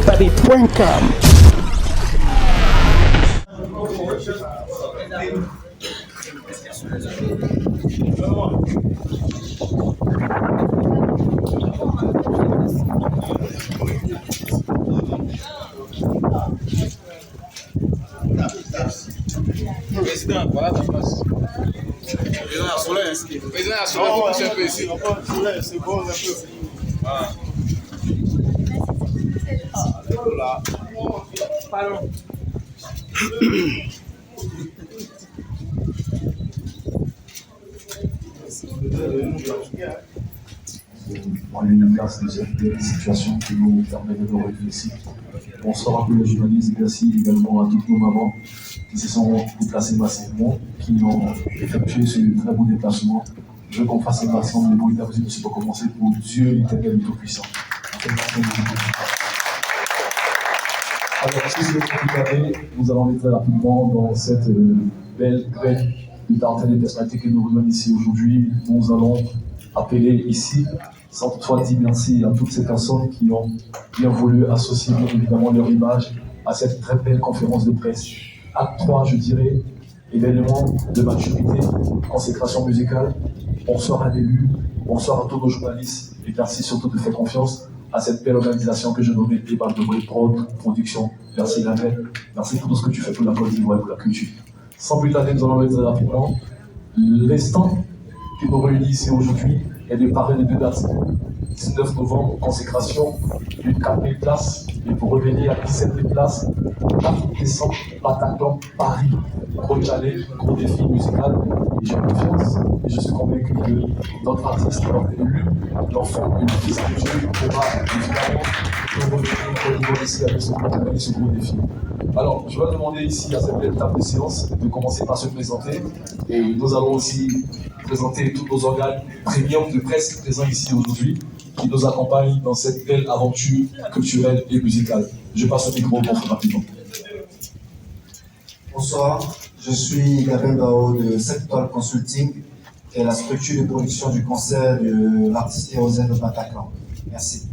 Paris.com. Président, voilà ta place. Président à Soleil. Président à Soleil, faut pousser un peu ici. C'est bon, un peu. Voilà. Là. Pardon. On est une place de cette situation qui nous permet de nous réfléchir. Bonsoir à tous les journalistes, merci également à toutes nos mamans qui se sont déplacées massivement, qui ont effectué ce très beau déplacement. Je veux qu'on fasse un ensemble de bruit de la musique aussi pour commencer pour Dieu l'éternel et tout-puissant. Alors, si c'est compliqué, nous allons entrer rapidement dans cette belle graine de tartines et personnalités que nous rejoignons ici aujourd'hui. Nous allons appeler ici, sans toutefois dire merci à toutes ces personnes qui ont bien voulu associer bien évidemment leur image à cette très belle conférence de presse. Acte 3, je dirais, événement de maturité, consécration musicale. Bonsoir à l'élu, bonsoir à tous nos journalistes et merci surtout de faire confiance à cette belle organisation que je nommais Débat de Bruit Prod Production. Merci Gamel, merci pour tout ce que tu fais pour la Côte d'Ivoire et pour la culture. Sans plus tarder, nous allons le dire rapidement. L'instant qui nous réunit ici aujourd'hui est de parler de deux dates. 19 novembre, consécration d'une 4000 places, et pour revenir à 17 000 places, 4 décembre, Bataclan, Paris, gros challenge, gros défi musical, et j'ai confiance, et je suis convaincu que notre artiste, notre élu, l'enfant et le fils de Dieu pourra évidemment revenir ici avec ce gros défi. Alors, je vais demander ici à cette belle table de séance de commencer par se présenter, et nous allons aussi présenter tous nos organes premium de presse présents ici aujourd'hui, qui nous accompagnent dans cette belle aventure culturelle et musicale. Je passe au micro pour faire rapidement. Bonsoir, je suis Gabriel Bao de Sector Consulting, qui est la structure de production du concert de l'artiste Hérosène au Bataclan. Merci.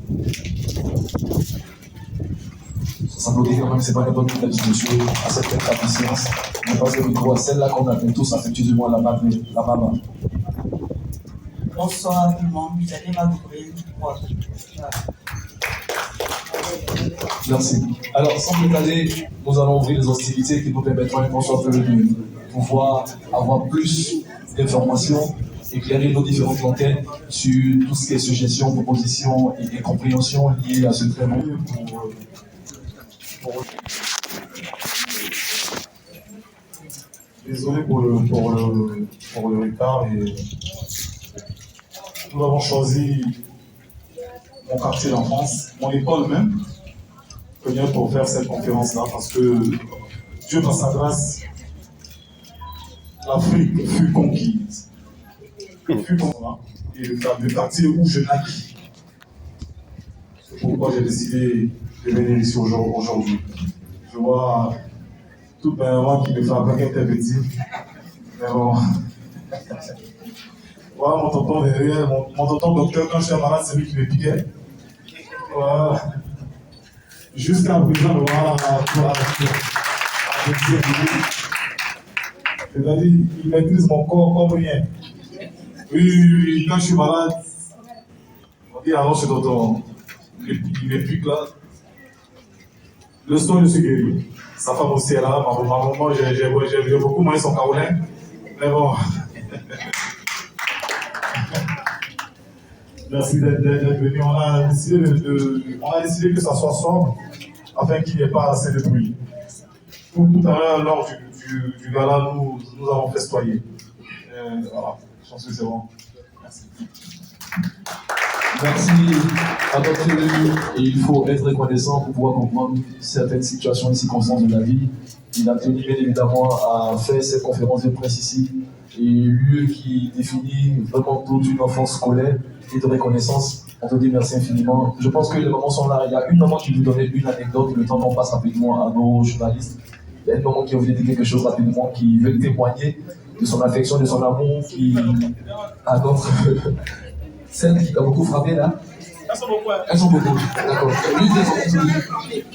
Ça nous dit quand même, c'est pas n'importe qui, monsieur, à cette belle table de séance. Je passe le micro à celle-là qu'on appelle tous affectueusement la maman. Bonsoir tout le monde, j'allais m'appeler. Merci. Alors, sans plus tarder, nous allons ouvrir les hostilités qui nous permettront de pouvoir avoir plus d'informations, éclairer nos différentes lanternes sur tout ce qui est suggestions, propositions et compréhension liées à ce très bon. Désolé pour le retard. Et nous avons choisi mon quartier d'enfance, mon école même, pour faire cette conférence-là, parce que Dieu, par sa grâce, l'Afrique fut conquise. Et le quartier où je naquis. C'est pourquoi j'ai décidé de venir ici aujourd'hui. Je vois toute ma maman qui me fait après qu'elle était petit. Mais bon. Voilà mon tonton derrière, mon tonton docteur, quand je suis malade, c'est lui qui me piquait. Voilà. Jusqu'à présent, voilà, c'est-à-dire, il maîtrise mon corps comme rien. Oui, quand je suis malade, on dit alors c'est tonton, il me pique là. Le soir, je suis guéri. Sa femme aussi est là, ma maman, j'ai beaucoup moins son carolin. Mais bon. Merci d'être venu. On a décidé que ça soit sombre afin qu'il n'y ait pas assez de bruit. Tout à l'heure, lors du gala, nous avons festoyé. Voilà, je pense que c'est bon. Merci. Merci à notre élu. Et il faut être reconnaissant pour pouvoir comprendre certaines situations et circonstances de la vie. Il a tenu bien évidemment à faire cette conférence de presse ici. Et lieu qui définit vraiment toute une enfance scolaire et de reconnaissance. On te dit merci infiniment. Je pense que les mamans sont là. Il y a une maman qui veut donner une anecdote. Le temps qu'on passe rapidement à nos journalistes. Il y a une maman qui a voulu dire quelque chose rapidement, qui veut témoigner de son affection, de son amour, qui a notre... Celle qui t'a beaucoup frappé là. Elles sont beaucoup. Elles sont beaucoup. D'accord.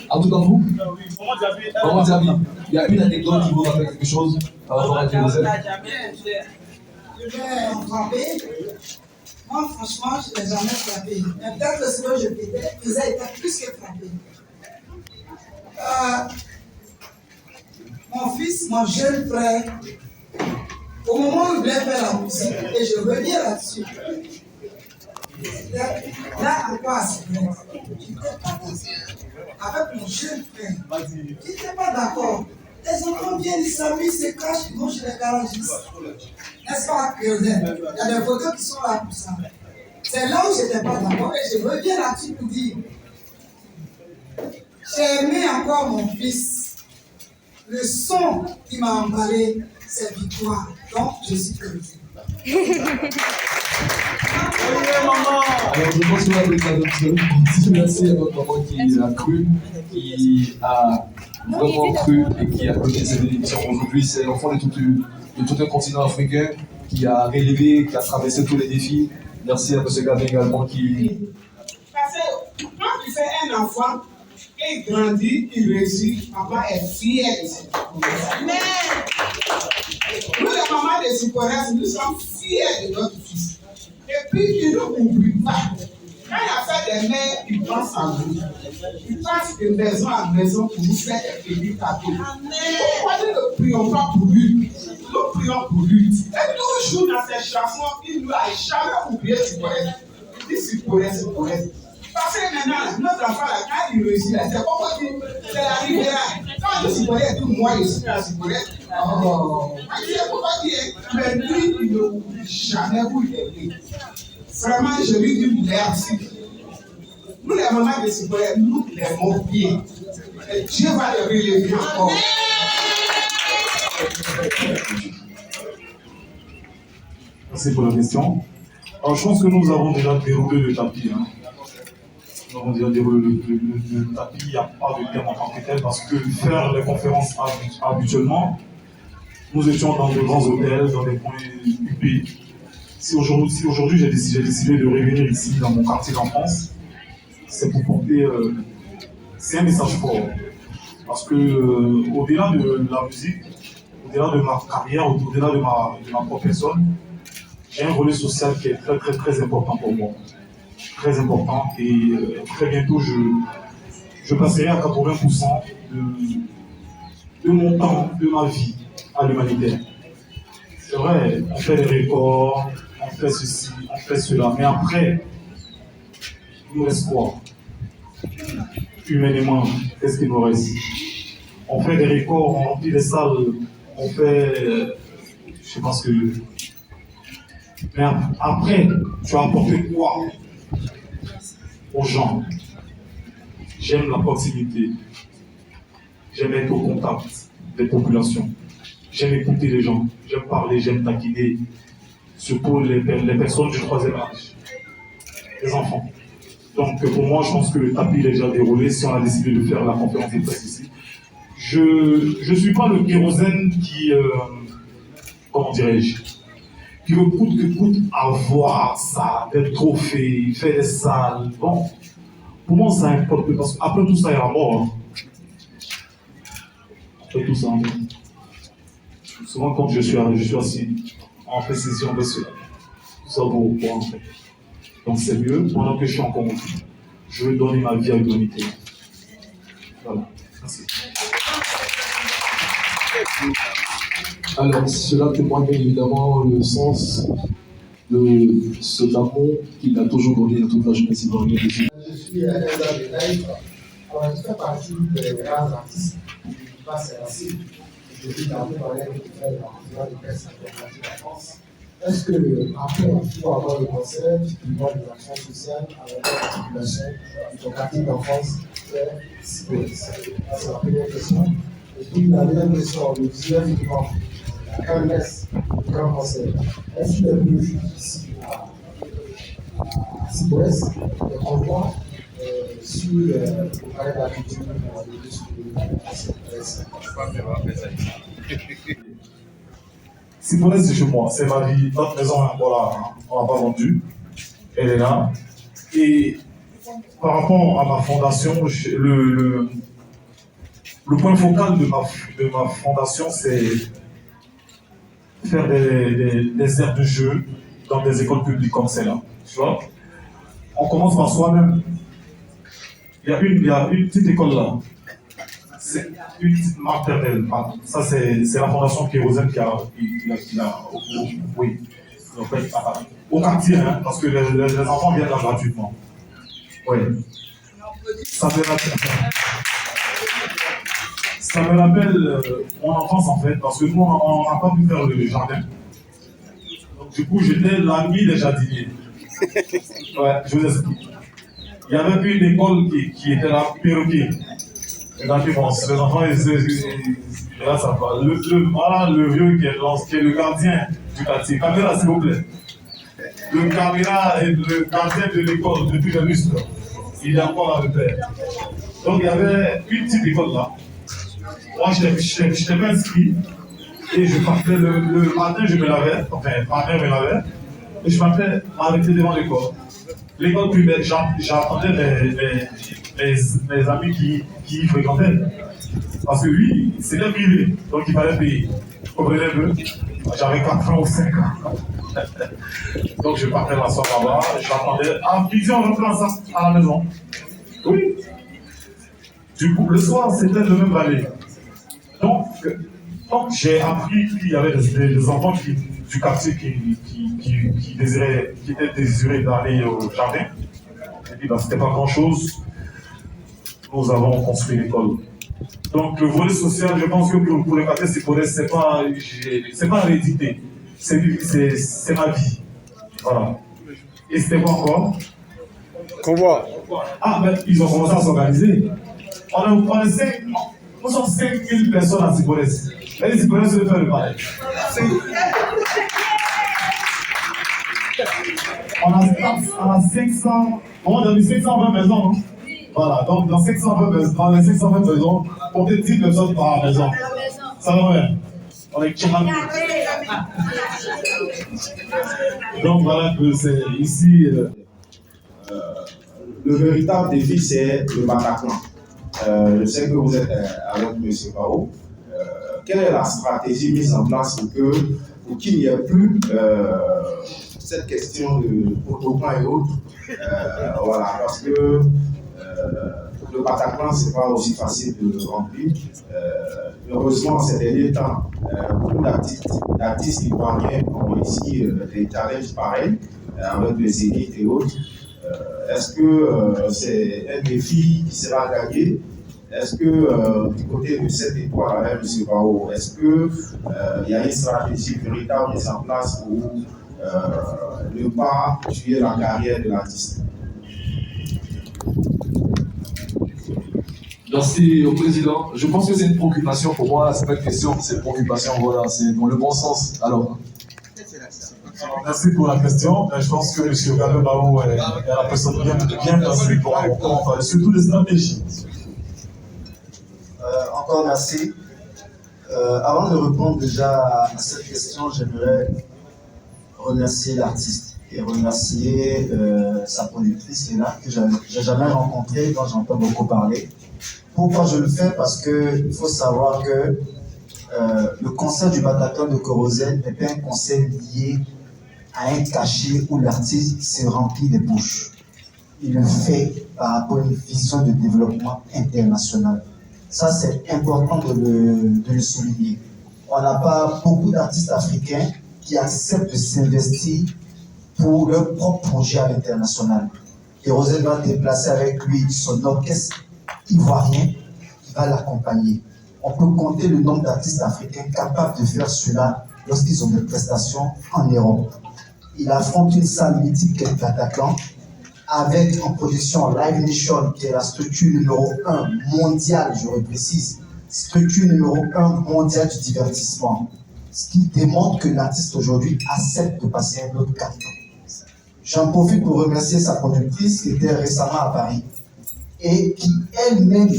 En tout cas, vous? Maman Diaby, il y a une anecdote qui vous rappelle quelque chose par rapport à Kérosène? Je vais frapper. Moi, franchement, je n'ai jamais frappé. Mais peut-être que ce que je faisais était plus que frapper. Mon fils, mon jeune frère, au moment où il voulait faire la musique, et je reviens là-dessus, là encore à ce moment, je n'étais pas d'accord avec mon jeune frère. Je n'étais pas d'accord. Les enfants viennent, ils s'amusent, se cachent, ils vont chez les garagistes. N'est-ce pas, Kérosène? Il y a des photos qui sont là pour ça. C'est là où je n'étais pas d'accord et je reviens là-dessus pour dire j'ai aimé encore mon fils. Le son qui m'a emballé, c'est victoire. Donc, je suis chrétien. Alors, je pense qu'on a des cadeaux. Merci à votre maman qui a cru, qui a vraiment cru et qui a connu cette bénédiction. Aujourd'hui, c'est l'enfant de tout un continent africain qui a relevé, qui a traversé tous les défis. Merci à M. Gavin également qui... Parce que quand tu fais un enfant, il grandit, il réussit, papa est fier de cette mais nous, les mamans de Sipores, nous sommes fiers de notre fils. Et puis, il ne nous oublie pas. Quand il a fait des mères, il pense à nous. Il passe de maison à maison pour nous faire des petits cadeaux. Pourquoi nous ne prions pas pour lui? Nous prions pour lui. Et toujours dans ces chansons, il ne nous a jamais oublié Sipores. Il dit Sipores, Sipores. Parce que maintenant, notre enfant, là, quand il réussit, c'est pourquoi c'est la rivière. Quand il dit Sipores, il dit moi, je suis à Sipores. Oh, mais lui, il ne oublie jamais où il est né. Vraiment, je lui dis merci. Nous, les mamans de Sipores, nous l'aimons bien. Et Dieu va le relever encore. Merci pour la question. Alors, je pense que nous avons déjà déroulé le tapis. Nous avons déjà déroulé le tapis. Il n'y a pas de thème en tant que tel parce que faire les conférences habituellement, nous étions dans de grands hôtels, dans des coins huppés. Si aujourd'hui j'ai décidé de revenir ici dans mon quartier d'enfance, c'est pour porter. C'est un message fort. Parce que au-delà de la musique, au-delà de ma carrière, au-delà de ma propre personne, j'ai un volet social qui est très très très important pour moi. Très important. Et très bientôt, je passerai à 80% de mon temps, de ma vie à l'humanitaire. C'est vrai, on fait des records, on fait ceci, on fait cela, mais après, il nous reste quoi? Humainement, qu'est-ce qu'il nous reste? On fait des records, on remplit les salles, on fait, je sais pas ce que... Mais après, tu as apporté quoi aux gens? J'aime la proximité, j'aime être au contact des populations. J'aime écouter les gens, j'aime parler, j'aime taquiner, surtout les personnes du troisième âge, les enfants. Donc pour moi, je pense que le tapis est déjà déroulé si on a décidé de faire la conférence de presse ici. Je ne suis pas le kérosène qui, comment dirais-je, qui veut coûte que coûte avoir ça, des trophées, faire des salles. Bon, pour moi, ça importe peu parce qu'après tout ça, il y a la mort. Hein. Après tout ça, souvent, quand je suis assis, on fait ceci, on fait cela. Tout ça vaut quoi en fait. Donc c'est mieux, pendant que je suis encore en vie, je veux donner ma vie à l'humanité. Voilà, merci. Alors, cela témoigne bien évidemment le sens de cet amour qu'il a toujours donné à toute la jeunesse ivoirienne. Je suis Elsa de Naïf. Je fais partie des rares artistes qui passent à la cible. Je vis dans le palais de faire la conférence de presse informatique en France. Est-ce que, après, pour avoir le concert, tu vois des actions sociales avec la population de ton quartier d'enfance vers Sipores? C'est la première question. Et puis, la deuxième question, le 19 novembre, la KMS, le grand concert. Est-ce qu'il est prévu ici à Sipores, le convoi sur le palais de la culture Sipores, c'est chez moi, c'est ma vie. Notre maison, on l'a pas vendue. Elle est là. Et par rapport à ma fondation, le point focal de ma fondation, c'est faire des aires de jeu dans des écoles publiques comme celle-là. Tu vois? On commence par soi-même. Il y a une petite école là. C'est une petite maternelle. Ça, c'est la fondation Kérosène qui a oui. Au quartier, hein, parce que les enfants viennent là gratuitement. Oui. Ça me rappelle mon enfance en fait, parce que nous, on n'a pas pu faire le jardin. Donc, du coup, j'étais l'ami des jardiniers. Ouais, je vous explique. Il y avait une école qui était là, perroquet. Les enfants, là, ça va. Le vieux qui est le gardien du quartier. Caméra, s'il vous plaît. Le caméra est le gardien de l'école depuis le lustre. Il est encore là, le père. Donc, il y avait une petite école là. Moi, je n'étais pas inscrit. Et je partais le matin, je me lavais. Enfin, ma mère me lavait. Et je partais m'arrêter devant l'école. L'école primaire, j'attendais mes amis qui y fréquentaient. Parce que lui, c'était privé, donc il fallait payer. Vous comprenez un peu? J'avais 4 ans ou 5 ans. Donc je partais m'asseoir là-bas, j'attendais. À midi, on rentrait ensemble à la maison. Oui. Du coup, le soir, c'était le même balai. Donc j'ai appris qu'il y avait des enfants du quartier qui étaient désirés d'aller au jardin. J'ai dit, c'était pas grand-chose. Nous avons construit l'école. Donc le volet social, je pense que pour le quartier Siporès, c'est pas hérédité. C'est ma vie. Voilà. Et c'était quoi encore? Convoi. Ah, ben, ils ont commencé à s'organiser. Nous sommes 5000 personnes à Siporès. Et les Siporès veulent faire le pareil. On a 500, on a 520 maisons. Hein? Voilà, donc dans les 520 maisons, comptez 10 personnes par maison. Ça va bien. On est Tchirami. Donc voilà que c'est ici. Le véritable défi, c'est le Bataclan. Je sais que vous êtes avec M. Bao. Quelle est la stratégie mise en place pour qu'il n'y ait plus cette question de protocole et autres? Voilà, parce que le Bataclan, ce n'est pas aussi facile de le remplir. Heureusement, ces derniers temps, beaucoup d'artistes ivoiriens ont ici des challenges pareils avec les élites et autres. Est-ce que c'est un défi qui sera gagné? Est-ce que du côté de cette étoile, M. Bao, est-ce qu'il y a une stratégie véritable mise en place pour ne pas tuer la carrière de l'artiste? Merci au président. Je pense que c'est une préoccupation pour moi, c'est pas une question, c'est une préoccupation, voilà, c'est dans le bon sens. Alors. Merci pour la question. Je pense que M. Gabin Bao est la personne bien placée pour parler, surtout des stratégies. Encore merci. Avant de répondre déjà à cette question, j'aimerais remercier l'artiste et remercier sa productrice Léna, que je n'ai jamais rencontrée, dont j'entends beaucoup parler. Pourquoi je le fais? Parce qu'il faut savoir que le concert du Bataclan de Kérosène n'est pas un concert lié à un cachet où l'artiste se remplit des bouches. Il le fait par rapport à une vision de développement international. Ça, c'est important de le souligner. On n'a pas beaucoup d'artistes africains qui acceptent de s'investir pour leur propre projet à l'international. Kérosène va déplacer avec lui son orchestre ivoirien qui va l'accompagner. On peut compter le nombre d'artistes africains capables de faire cela lorsqu'ils ont des prestations en Europe. Il affronte une salle mythique qui est le Bataclan, avec en production Live Nation, qui est la structure numéro 1 mondiale, je le précise, structure numéro 1 mondiale du divertissement. Ce qui démontre que l'artiste aujourd'hui accepte de passer un autre cap. J'en profite pour remercier sa productrice qui était récemment à Paris et qui elle-même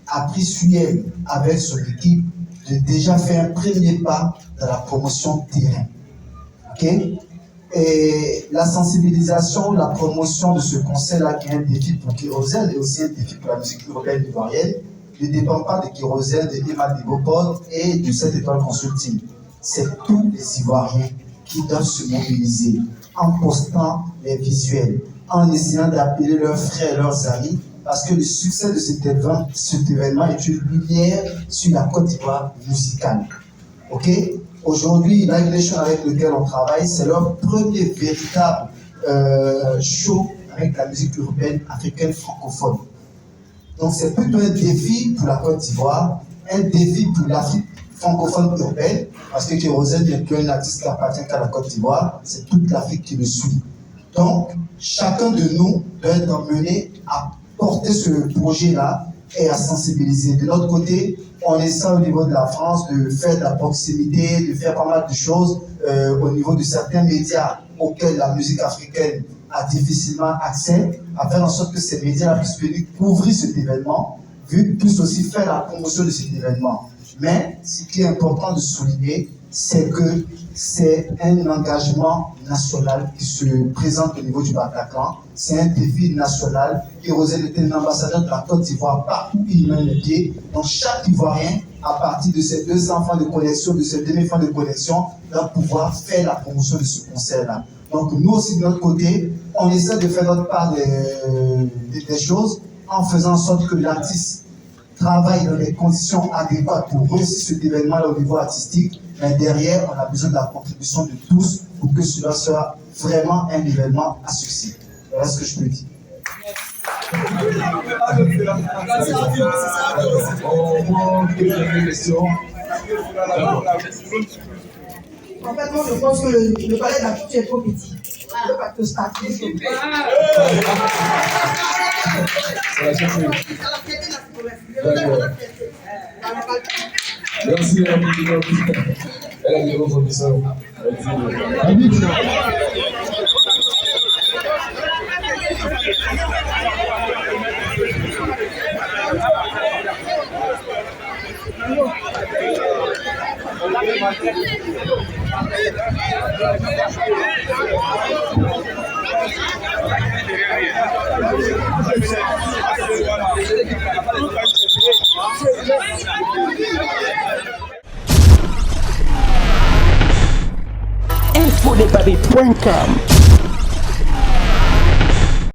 a pris sur elle, avec son équipe, de déjà faire un premier pas dans la promotion terrain. Ok? Et la sensibilisation, la promotion de ce concert-là, qui est un défi pour Kérosène et aussi un défi pour la musique urbaine ivoirienne, ne dépend pas de Kérosène, de Emma Debopol et de 7 étoiles consulting. C'est tous les Ivoiriens qui doivent se mobiliser en postant les visuels, en essayant d'appeler leurs frères et leurs amis, parce que le succès de cet événement est une lumière sur la Côte d'Ivoire musicale. Ok? Aujourd'hui, Live Nation avec lequel on travaille, c'est leur premier véritable show avec la musique urbaine africaine francophone. Donc c'est plutôt un défi pour la Côte d'Ivoire, un défi pour l'Afrique francophone urbaine, parce que Kérosène n'est qu'un artiste qui appartient qu'à la Côte d'Ivoire, c'est toute l'Afrique qui le suit. Donc, chacun de nous doit être emmené à porter ce projet-là et à sensibiliser. De notre côté, on essaie au niveau de la France de faire de la proximité, de faire pas mal de choses au niveau de certains médias auxquels la musique africaine a difficilement accès, à faire en sorte que ces médias puissent venir couvrir cet événement, puissent aussi faire la promotion de cet événement. Mais ce qui est important de souligner, c'est que c'est un engagement national qui se présente au niveau du Bataclan. C'est un défi national. Kérosène était un ambassadeur de la Côte d'Ivoire partout où il met les pieds. Donc chaque Ivoirien, à partir de ses 200 francs de connexion, de ses 2000 francs de connexion, va pouvoir faire la promotion de ce concert-là. Donc nous aussi de notre côté, on essaie de faire notre part des choses en faisant en sorte que l'artiste travaille dans les conditions adéquates pour réussir cet événement au niveau artistique. Mais derrière, on a besoin de la contribution de tous pour que cela soit vraiment un événement à succès. Voilà ce que je peux dire. En fait, moi, je pense que le palais de la culture est trop petit. On ne peut pas te starter. Merci, elle a des reconnaissances. Infodéparis.com